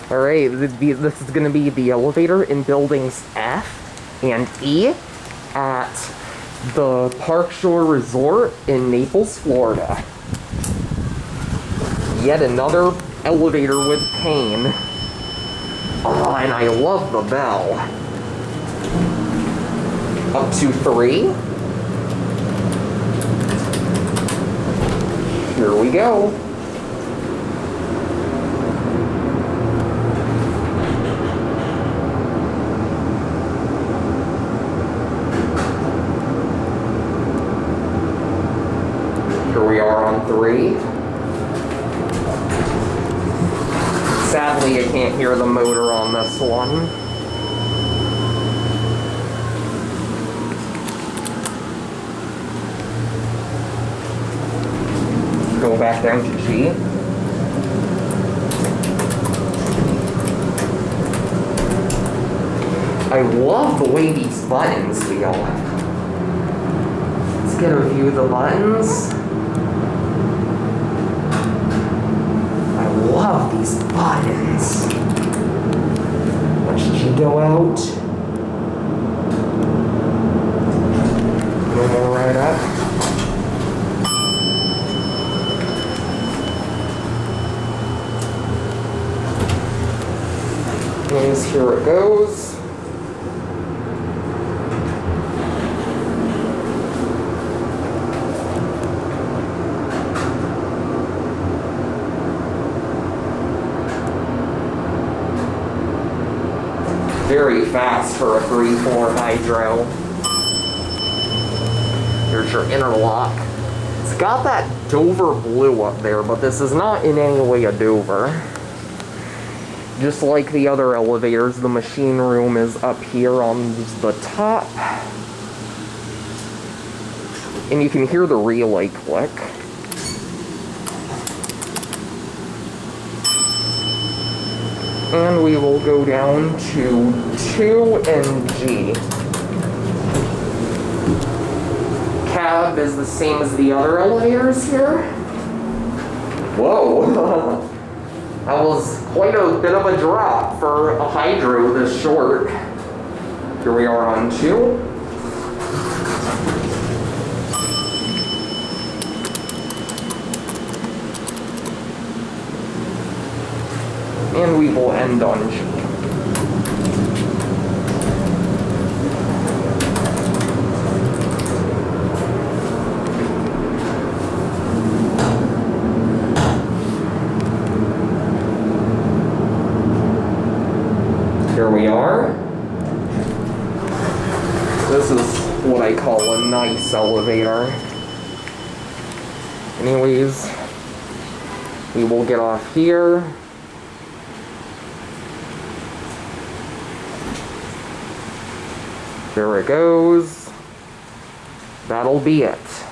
Alright, this is going to be the elevator in buildings F and E at the Park Shore Resort in Naples, Florida. Yet another elevator with Payne. Oh, and I love the bell. Up to 3. Here we go. Here we are on 3. Sadly, I can't hear the motor on this one. Go back down to G. I love the way these buttons feel. Let's get a view of the buttons. I love these buttons. Watch G go out. No more right up. And here it goes. Very fast for a 3-4 hydro. Here's your interlock. It's got that Dover blue up there, but this is not in any way a Dover. Just like the other elevators, the machine room is up here on the top. And you can hear the relay click. And we will go down to 2 and G. Cab is the same as the other elevators here. Whoa! That was quite a bit of a drop for a hydro this short. Here we are on 2. And we will end on G. Here we are. This is what I call a nice elevator. Anyways, we will get off here. There it goes. That'll be it.